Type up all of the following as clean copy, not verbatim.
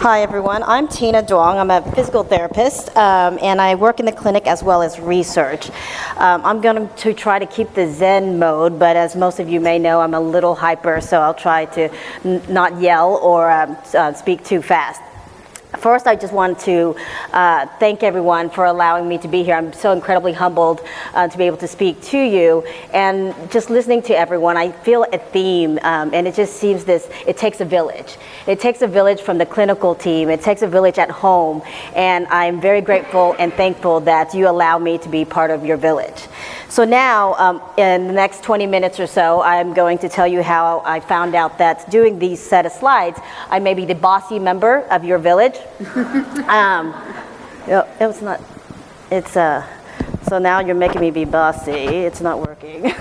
Hi everyone, I'm Tina Duong. I'm a physical therapist and I work in the clinic as well as research. I'm going to try to keep the Zen mode, but as most of you may know, I'm a little hyper, so I'll try to not yell or speak too fast. First, I just want to thank everyone for allowing me to be here. I'm so incredibly humbled to be able to speak to you. And just listening to everyone, I feel a theme, and it just seems it takes a village. It takes a village from the clinical team. It takes a village at home. And I'm very grateful and thankful that you allow me to be part of your village. So now, in the next 20 minutes or so, I'm going to tell you how I found out that doing these set of slides, I may be the bossy member of your village. So now you're making me be bossy. It's not working.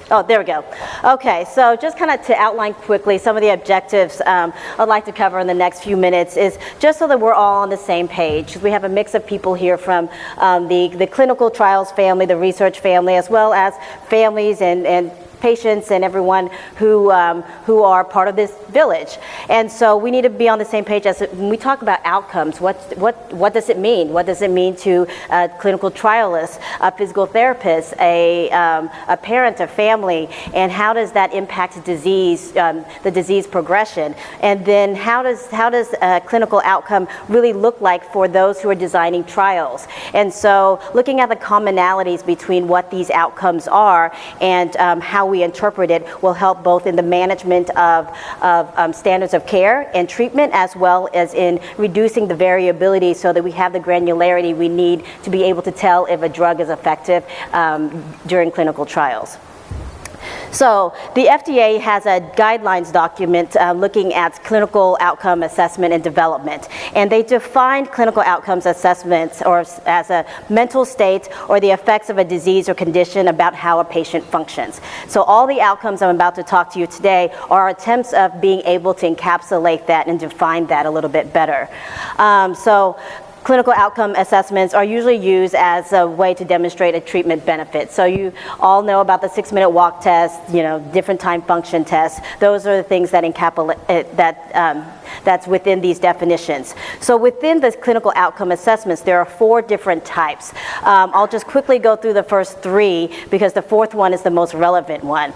Oh, there we go. Okay, so just kind of to outline quickly some of the objectives I'd like to cover in the next few minutes is just so that we're all on the same page. We have a mix of people here from the clinical trials family, the research family, as well as families and patients and everyone who are part of this village. And so we need to be on the same page as when we talk about outcomes. What does it mean? What does it mean to a clinical trialist, a physical therapist, a parent, a family, and how does that impact disease, the disease progression? And then how does a clinical outcome really look like for those who are designing trials? And so looking at the commonalities between what these outcomes are and how we interpret it will help both in the management of standards of care and treatment, as well as in reducing the variability so that we have the granularity we need to be able to tell if a drug is effective during clinical trials. So the FDA has a guidelines document looking at clinical outcome assessment and development. And they define clinical outcomes assessments or as a mental state or the effects of a disease or condition about how a patient functions. So all the outcomes I'm about to talk to you today are attempts of being able to encapsulate that and define that a little bit better. Clinical outcome assessments are usually used as a way to demonstrate a treatment benefit. So you all know about the 6-minute walk test, different time function tests. Those are the things that encapsulate that's within these definitions. So within the clinical outcome assessments, there are 4 different types. I'll just quickly go through the first 3 because the 4th one is the most relevant one.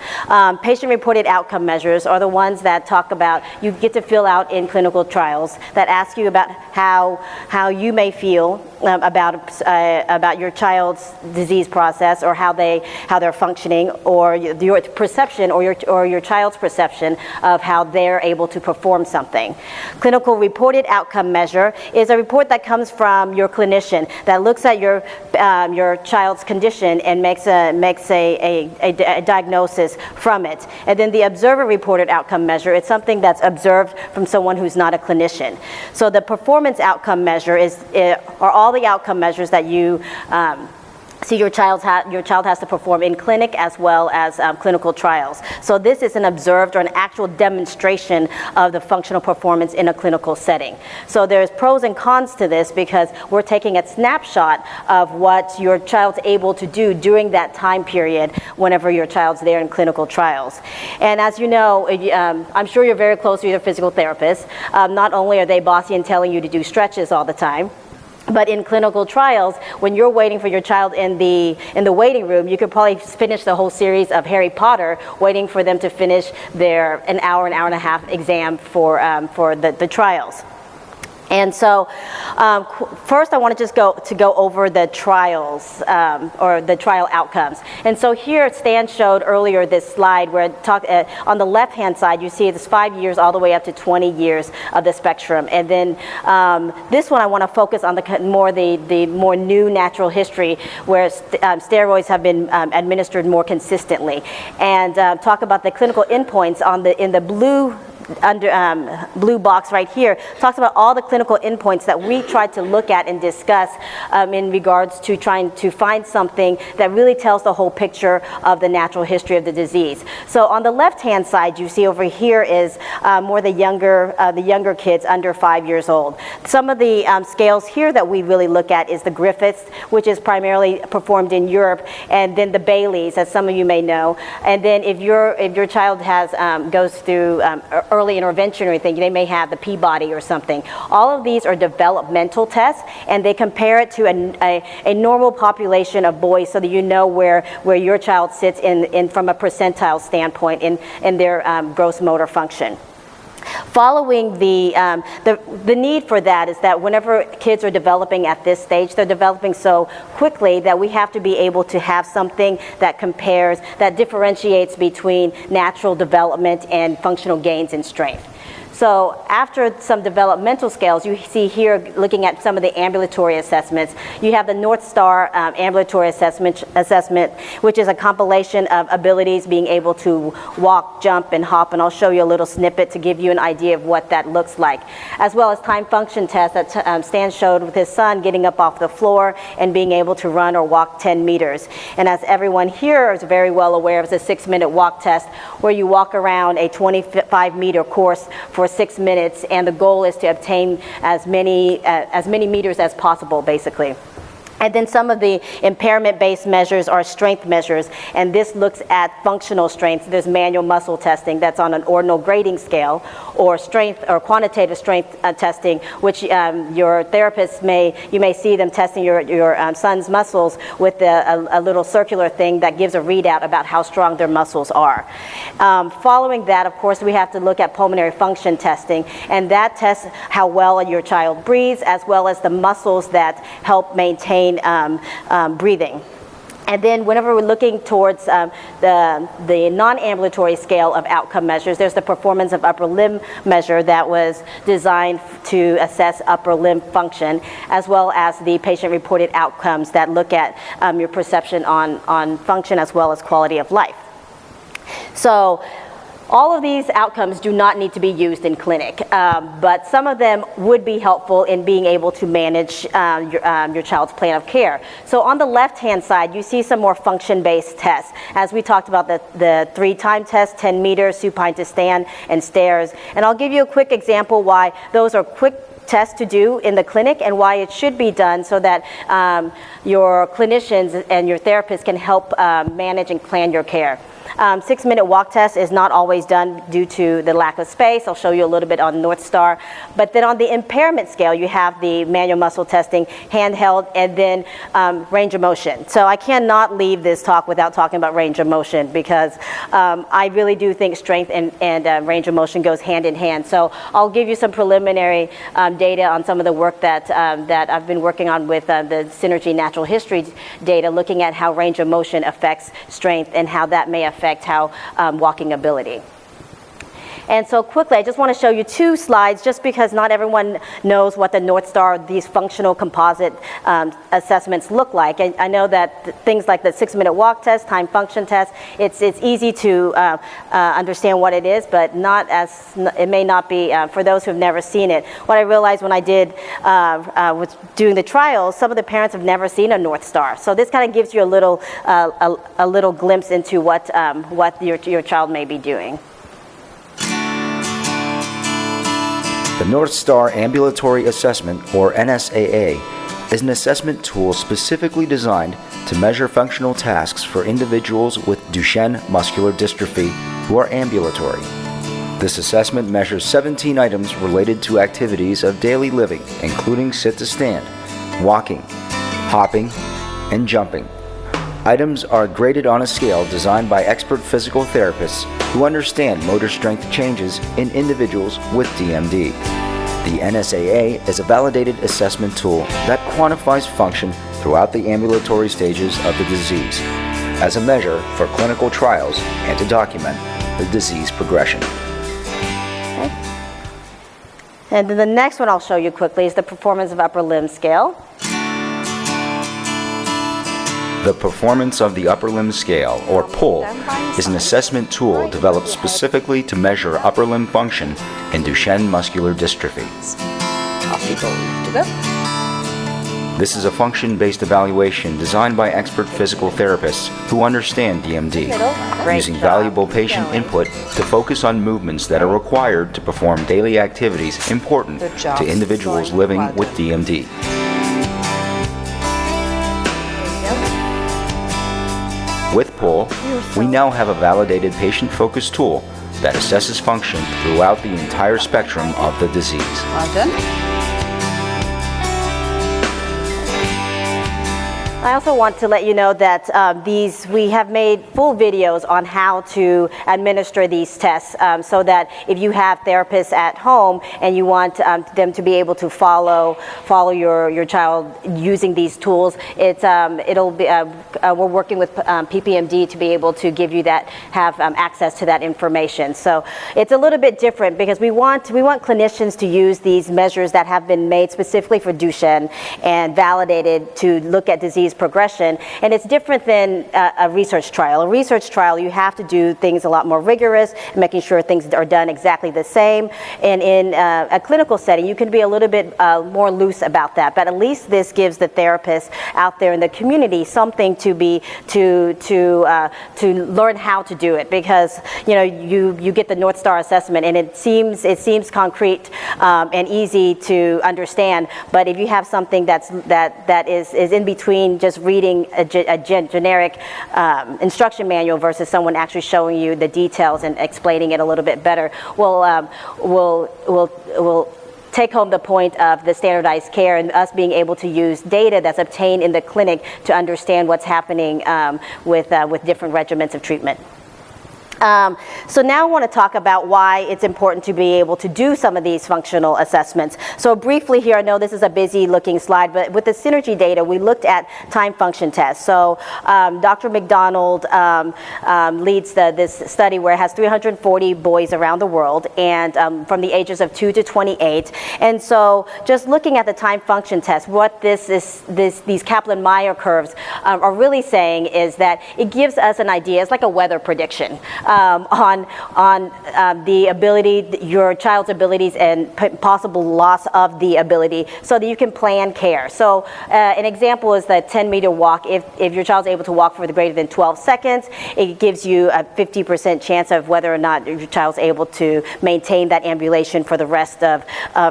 Patient-reported outcome measures are the ones that talk about, you get to fill out in clinical trials that ask you about how you may feel about your child's disease process or how they're functioning, or your perception or your child's perception of how they're able to perform something. Clinical reported outcome measure is a report that comes from your clinician that looks at your child's condition and makes a diagnosis from it. And then the observer reported outcome measure is something that's observed from someone who's not a clinician. So the performance outcome measure are all the outcome measures that you see your child has to perform in clinic as well as clinical trials. So this is an observed or an actual demonstration of the functional performance in a clinical setting. So there's pros and cons to this because we're taking a snapshot of what your child's able to do during that time period whenever your child's there in clinical trials. And as you know, I'm sure you're very close to your physical therapist. Not only are they bossy and telling you to do stretches all the time, but in clinical trials, when you're waiting for your child in the waiting room, you could probably finish the whole series of Harry Potter, waiting for them to finish their an hour and a half exam for the trials. And so first I want to just go over the trials or the trial outcomes. And so here Stan showed earlier this slide where it talked on the left hand side you see it's 5 years all the way up to 20 years of the spectrum. And then this one I want to focus on the more new natural history where steroids have been administered more consistently, and talk about the clinical endpoints in the blue box right here. Talks about all the clinical endpoints that we tried to look at and discuss in regards to trying to find something that really tells the whole picture of the natural history of the disease. So on the left hand side you see over here is more the younger kids under 5 years old. Some of the scales here that we really look at is the Griffiths, which is primarily performed in Europe, and then the Baileys, as some of you may know. And then if your child goes through early intervention or anything, they may have the Peabody or something. All of these are developmental tests, and they compare it to a normal population of boys so that you know where your child sits in from a percentile standpoint in their gross motor function. Following the need for that is that whenever kids are developing at this stage, they're developing so quickly that we have to be able to have something that compares, that differentiates between natural development and functional gains in strength. So after some developmental scales, you see here looking at some of the ambulatory assessments, you have the Northstar Ambulatory Assessment, which is a compilation of abilities being able to walk, jump, and hop, and I'll show you a little snippet to give you an idea of what that looks like, as well as time function tests that Stan showed with his son getting up off the floor and being able to run or walk 10 meters. And as everyone here is very well aware, it's a 6-minute walk test where you walk around a 25-meter course for 6 minutes, and the goal is to obtain as many meters as possible, basically. And then some of the impairment-based measures are strength measures, and this looks at functional strength. There's manual muscle testing that's on an ordinal grading scale, or strength or quantitative strength testing, which your therapist you may see them testing your son's muscles with a little circular thing that gives a readout about how strong their muscles are. Following that, of course, we have to look at pulmonary function testing, and that tests how well your child breathes, as well as the muscles that help maintain breathing. And then whenever we're looking towards the non-ambulatory scale of outcome measures, there's the performance of upper limb measure that was designed to assess upper limb function, as well as the patient-reported outcomes that look at your perception on function as well as quality of life. So all of these outcomes do not need to be used in clinic, but some of them would be helpful in being able to manage your child's plan of care. So on the left-hand side, you see some more function-based tests. As we talked about the 3-time test, 10 meters, supine to stand, and stairs. And I'll give you a quick example why those are quick tests to do in the clinic and why it should be done so that your clinicians and your therapists can help manage and plan your care. 6-minute walk test is not always done due to the lack of space. I'll show you a little bit on Northstar. But then on the impairment scale, you have the manual muscle testing, handheld, and then range of motion. So I cannot leave this talk without talking about range of motion, because I really do think strength and range of motion goes hand in hand. So I'll give you some preliminary data on some of the work that I've been working on with the Synergy Natural History data, looking at how range of motion affects strength and how that may affect how walking ability. And so quickly, I just want to show you 2 slides, just because not everyone knows what the Northstar, these functional composite assessments look like. And I know that things like the 6-minute walk test, time function test, it's easy to understand what it is, but it may not be for those who have never seen it. What I realized when I was doing the trials, some of the parents have never seen a Northstar. So this kind of gives you a little glimpse into what your child may be doing. The Northstar Ambulatory Assessment, or NSAA, is an assessment tool specifically designed to measure functional tasks for individuals with Duchenne muscular dystrophy who are ambulatory. This assessment measures 17 items related to activities of daily living, including sit-to-stand, walking, hopping, and jumping. Items are graded on a scale designed by expert physical therapists who understand motor strength changes in individuals with DMD. The NSAA is a validated assessment tool that quantifies function throughout the ambulatory stages of the disease as a measure for clinical trials and to document the disease progression. Okay. And then the next one I'll show you quickly is the performance of upper limb scale. The Performance of the Upper Limb Scale, or PUL, is an assessment tool developed specifically to measure upper limb function in Duchenne muscular dystrophy. This is a function-based evaluation designed by expert physical therapists who understand DMD, using valuable patient input to focus on movements that are required to perform daily activities important to individuals living with DMD. With PUL, we now have a validated patient-focused tool that assesses function throughout the entire spectrum of the disease. Well done. I also want to let you know that we have made full videos on how to administer these tests, so that if you have therapists at home and you want them to be able to follow your child using these tools, it'll be we're working with PPMD to be able to give you that, have access to that information. So it's a little bit different because we want clinicians to use these measures that have been made specifically for Duchenne and validated to look at disease progression, and it's different than a research trial. A research trial, you have to do things a lot more rigorous, making sure things are done exactly the same. And in a clinical setting, you can be a little bit more loose about that. But at least this gives the therapists out there in the community something to learn how to do it, because you get the Northstar Assessment and it seems concrete and easy to understand. But if you have something that is in between just reading a generic instruction manual versus someone actually showing you the details and explaining it a little bit better, will take home the point of the standardized care and us being able to use data that's obtained in the clinic to understand what's happening with different regimens of treatment. So now I want to talk about why it's important to be able to do some of these functional assessments. So briefly here, I know this is a busy looking slide, but with the Synergy data, we looked at time function tests. So Dr. McDonald leads this study where it has 340 boys around the world, and from the ages of 2 to 28. And so just looking at the time function test, what these Kaplan-Meier curves are really saying is that it gives us an idea. It's like a weather prediction. On the ability, your child's abilities and possible loss of the ability, so that you can plan care. So an example is the 10-meter walk. If your child's able to walk for greater than 12 seconds, it gives you a 50% chance of whether or not your child's able to maintain that ambulation for the rest of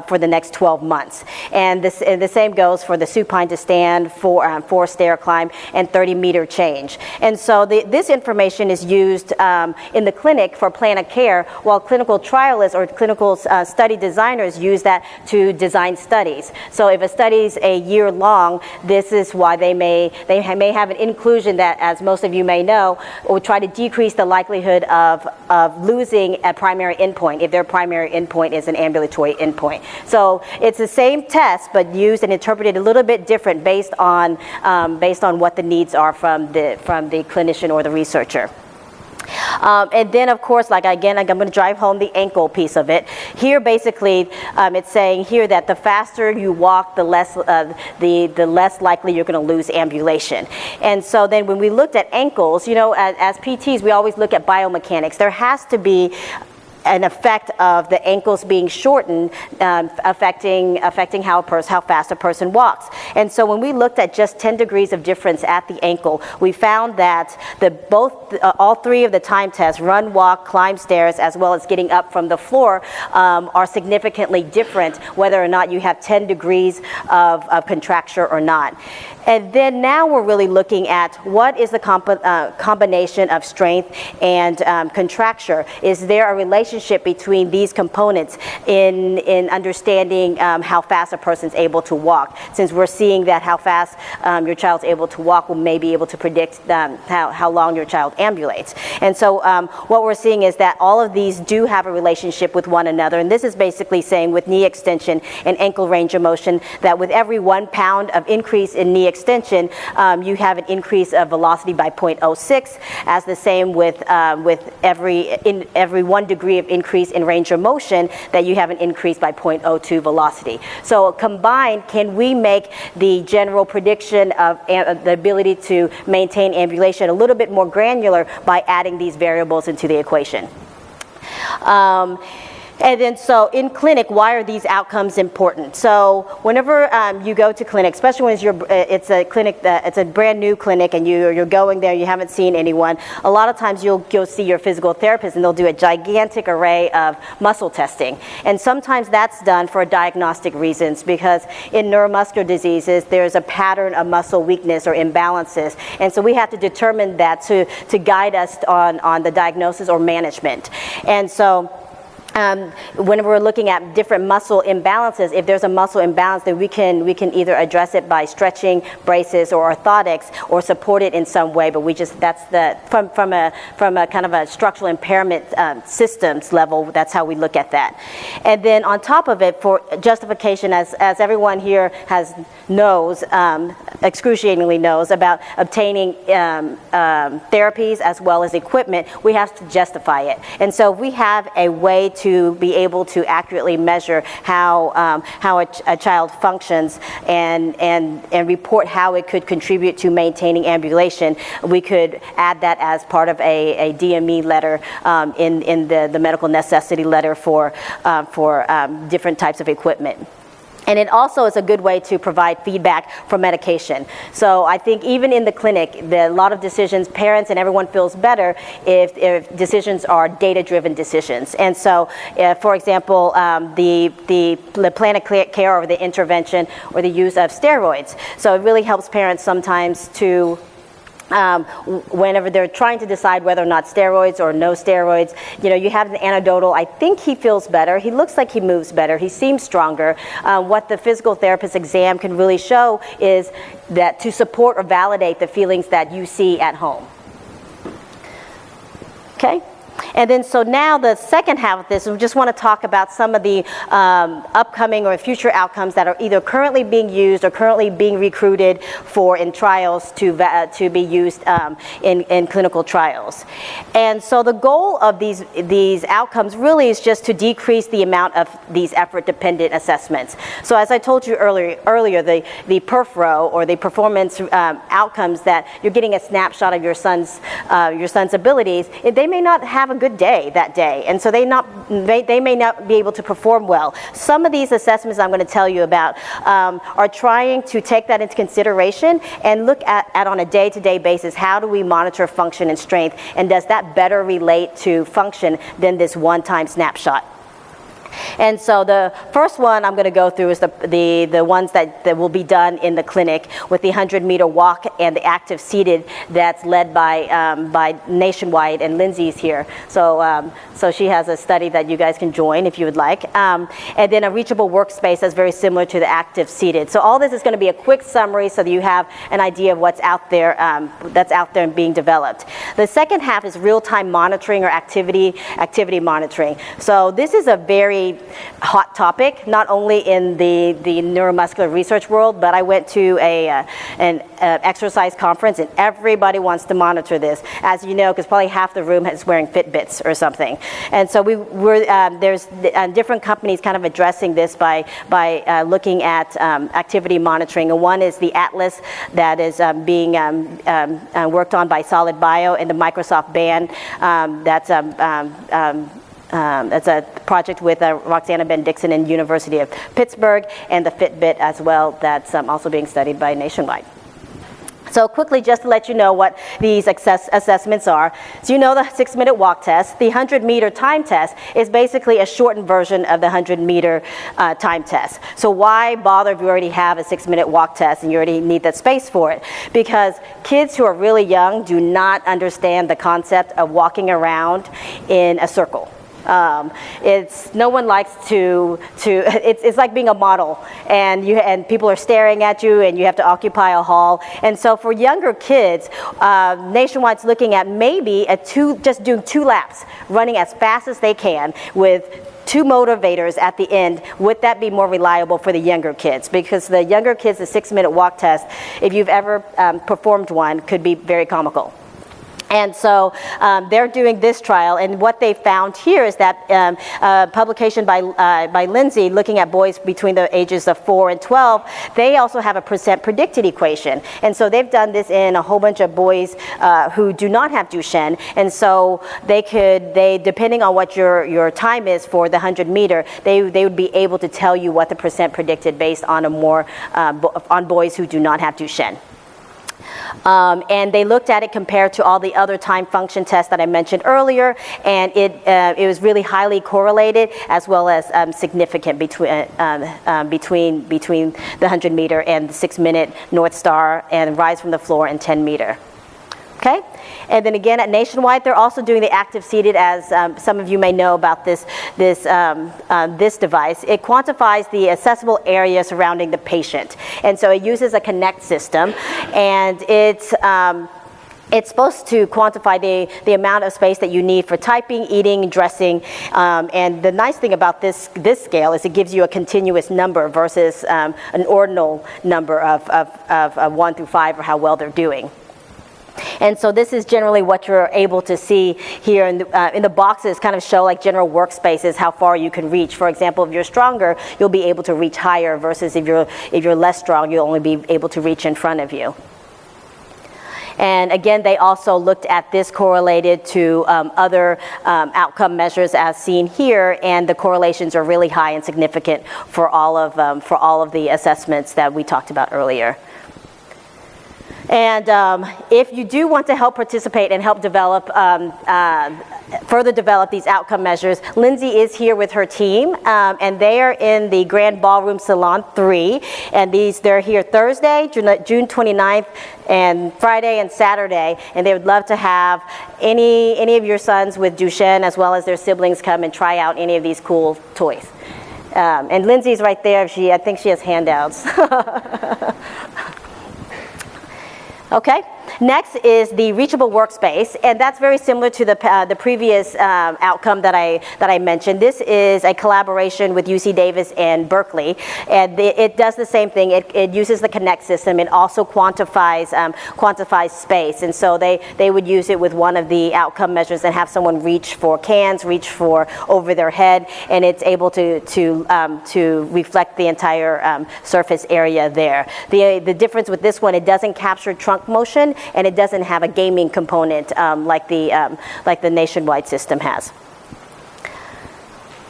for the next 12 months. And the same goes for the supine to stand, 4-stair climb, and 30-meter change. And so this information is used in the clinic for plan of care, while clinical trialists or clinical study designers use that to design studies. So if a study is a year long, this is why they may have an inclusion that, as most of you may know, will try to decrease the likelihood of losing a primary endpoint if their primary endpoint is an ambulatory endpoint. So it's the same test, but used and interpreted a little bit different based on what the needs are from the clinician or the researcher. And then, of course, I'm going to drive home the ankle piece of it. Here, basically, it's saying here that the faster you walk, the less likely you're going to lose ambulation. And so then when we looked at ankles, as PTs, we always look at biomechanics. There has to be an effect of the ankles being shortened, affecting how fast a person walks. And so when we looked at just 10 degrees of difference at the ankle, we found that all three of the time tests, run, walk, climb stairs, as well as getting up from the floor, are significantly different whether or not you have 10 degrees of contracture or not. And then now we're really looking at what is the combination of strength and contracture. Is there a relationship between these components in understanding how fast a person's able to walk? Since we're seeing that how fast your child's able to walk will may be able to predict how long your child ambulates. And so what we're seeing is that all of these do have a relationship with one another. And this is basically saying with knee extension and ankle range of motion that with every 1 pound of increase in knee extension, you have an increase of velocity by 0.06, as the same with every 1 degree of increase in range of motion that you have an increase by 0.02 velocity. So combined, can we make the general prediction of the ability to maintain ambulation a little bit more granular by adding these variables into the equation? And then so in clinic, why are these outcomes important? So whenever you go to clinic, especially when it's a clinic it's a brand new clinic and you're going there, you haven't seen anyone, a lot of times you'll see your physical therapist and they'll do a gigantic array of muscle testing. And sometimes that's done for diagnostic reasons, because in neuromuscular diseases, there's a pattern of muscle weakness or imbalances. And so we have to determine that to guide us on the diagnosis or management. And so when we're looking at different muscle imbalances, if there's a muscle imbalance, then we can either address it by stretching, braces, or orthotics, or support it in some way. But that's from a kind of a structural impairment systems level. That's how we look at that. And then on top of it, for justification, as everyone here knows, excruciatingly knows about obtaining therapies as well as equipment, we have to justify it. And so we have a way to be able to accurately measure how a child functions and report how it could contribute to maintaining ambulation. We could add that as part of a DME letter in the medical necessity letter for different types of equipment. And it also is a good way to provide feedback for medication. So I think even in the clinic, a lot of decisions, parents and everyone feels better if decisions are data-driven decisions. And so, for example, the plan of care or the intervention or the use of steroids. So it really helps parents sometimes to whenever they're trying to decide whether or not steroids or no steroids, you have an anecdotal, I think he feels better, he looks like he moves better, he seems stronger. What the physical therapist exam can really show is that to support or validate the feelings that you see at home. Okay? And then so now the second half of this, we just want to talk about some of the upcoming or future outcomes that are either currently being used or currently being recruited for in trials to be used in clinical trials. And so the goal of these outcomes really is just to decrease the amount of these effort-dependent assessments. So as I told you earlier, the PERFRO or the performance outcomes that you're getting a snapshot of your son's abilities, they may not have a good day that day, and so they may not be able to perform well. Some of these assessments I'm going to tell you about are trying to take that into consideration and look at on a day-to-day basis, how do we monitor function and strength, and does that better relate to function than this one-time snapshot? And so the first one I'm going to go through is the ones that will be done in the clinic with the 100-meter walk and the active seated that's led by Nationwide, and Lindsay's here. So she has a study that you guys can join if you would like. And then a reachable workspace that's very similar to the active seated. So all this is going to be a quick summary so that you have an idea of what's out there and being developed. The second half is real-time monitoring or activity monitoring. So this is a very hot topic, not only in the neuromuscular research world, but I went to an exercise conference and everybody wants to monitor this, as you know, because probably half the room is wearing Fitbits or something. And so there's different companies kind of addressing this by looking at activity monitoring. And one is the Atlas that is being worked on by Solid Bio, and the Microsoft Band that's a project with Roxana Ben-Dixon and University of Pittsburgh, and the Fitbit as well, that's also being studied by Nationwide. So quickly, just to let you know what these assessments are. So you know the 6-minute walk test. The 100-meter time test is basically a shortened version of the 100-meter time test. So why bother if you already have a 6-minute walk test and you already need that space for it? Because kids who are really young do not understand the concept of walking around in a circle. No one likes it's like being a model, and people are staring at you and you have to occupy a hall. And so for younger kids, Nationwide's looking at maybe just doing 2 laps, running as fast as they can with 2 motivators at the end. Would that be more reliable for the younger kids? Because the younger kids, the 6-minute walk test, if you've ever performed one, could be very comical. And so they're doing this trial, and what they found here is that publication by Lindsay looking at boys between the ages of 4 and 12, they also have a percent predicted equation. And so they've done this in a whole bunch of boys who do not have Duchenne, and so they depending on what your time is for the 100 meter, they would be able to tell you what the percent predicted based on on boys who do not have Duchenne. And they looked at it compared to all the other time function tests that I mentioned earlier, and it was really highly correlated as well as significant between the 100 meter and the 6-minute Northstar and rise from the floor and 10 meter. Okay, and then again at Nationwide, they're also doing the active seated, as some of you may know about this device. It quantifies the accessible area surrounding the patient, and so it uses a Connect system, and it's supposed to quantify the amount of space that you need for typing, eating, dressing, and the nice thing about this scale is it gives you a continuous number versus an ordinal number of 1 through 5 or how well they're doing. And so this is generally what you're able to see here in the boxes. Kind of show like general workspaces, how far you can reach. For example, if you're stronger, you'll be able to reach higher, versus if you're less strong, you'll only be able to reach in front of you. And again, they also looked at this correlated to other outcome measures as seen here, and the correlations are really high and significant for all of the assessments that we talked about earlier. And if you do want to help participate and help develop, further develop these outcome measures, Lindsay is here with her team, and they are in the Grand Ballroom Salon 3, and they're here Thursday, June 29th, and Friday and Saturday, and they would love to have any of your sons with Duchenne as well as their siblings come and try out any of these cool toys. And Lindsay's right there. I think she has handouts. Okay, next is the reachable workspace, and that's very similar to the previous outcome that I mentioned. This is a collaboration with UC Davis and Berkeley, and it does the same thing. It uses the Connect system. It also quantifies space, and so they would use it with one of the outcome measures and have someone reach for cans, reach for over their head, and it's able to reflect the entire surface area there. The difference with this one, it doesn't capture trunk motion, and it doesn't have a gaming component like the Nationwide system has.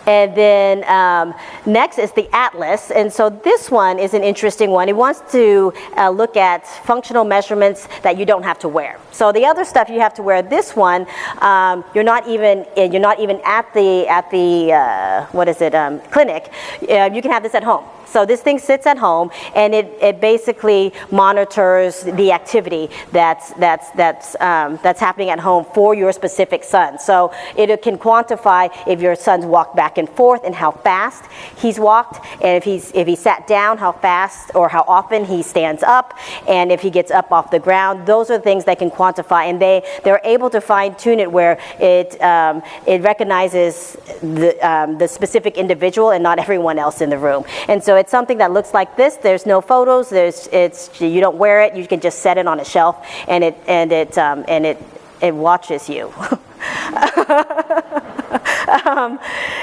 And then next is the Atlas, and so this one is an interesting one. It wants to look at functional measurements that you don't have to wear. So the other stuff you have to wear. This one, you're not even at the clinic. You can have this at home. So this thing sits at home, and it basically monitors the activity that's happening at home for your specific son. So it can quantify if your son's walked back and forth and how fast he's walked, and if he sat down, how fast or how often he stands up, and if he gets up off the ground. Those are things they can quantify, and they're able to fine tune it where it recognizes the specific individual and not everyone else in the room. And so it's something that looks like this. There's no photos. You don't wear it. You can just set it on a shelf, and it watches you.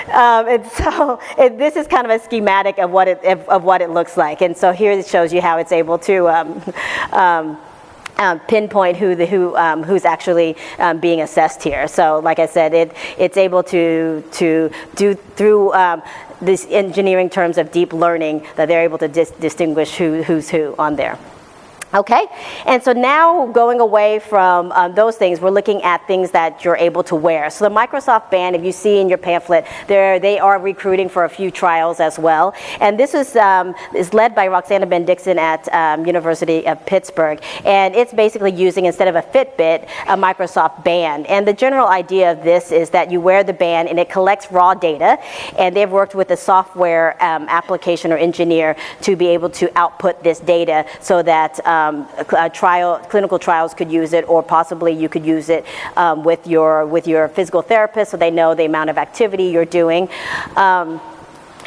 And so this is kind of a schematic of what it looks like. And so here it shows you how it's able to pinpoint who's actually being assessed here. So like I said, it's able to do through this engineering terms of deep learning that they're able to distinguish who's who on there. Okay, and so now going away from those things, we're looking at things that you're able to wear. So the Microsoft Band, if you see in your pamphlet, they are recruiting for a few trials as well. And this is led by Roxana Ben-Dixon at University of Pittsburgh. And it's basically using, instead of a Fitbit, a Microsoft Band. And the general idea of this is that you wear the band and it collects raw data. And they've worked with a software application or engineer to be able to output this data so that clinical trials could use it, or possibly you could use it with your physical therapist so they know the amount of activity you're doing.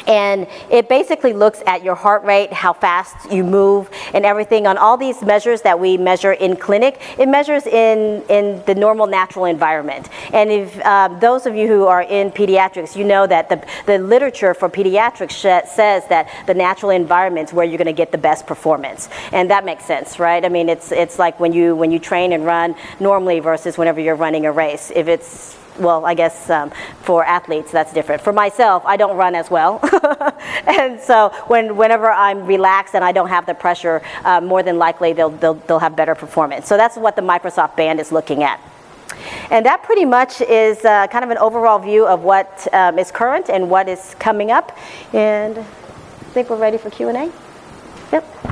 And it basically looks at your heart rate, how fast you move, and everything on all these measures that we measure in clinic, it measures in the normal natural environment. And if those of you who are in pediatrics, you know that the literature for pediatrics says that the natural environment's where you're going to get the best performance. And that makes sense, right? I mean, it's like when you train and run normally versus whenever you're running a race. If it's, well, I guess for athletes that's different. For myself, I don't run as well. And so whenever I'm relaxed and I don't have the pressure, more than likely they'll have better performance. So that's what the Microsoft Band is looking at. And that pretty much is kind of an overall view of what is current and what is coming up. And I think we're ready for Q&A. Yep.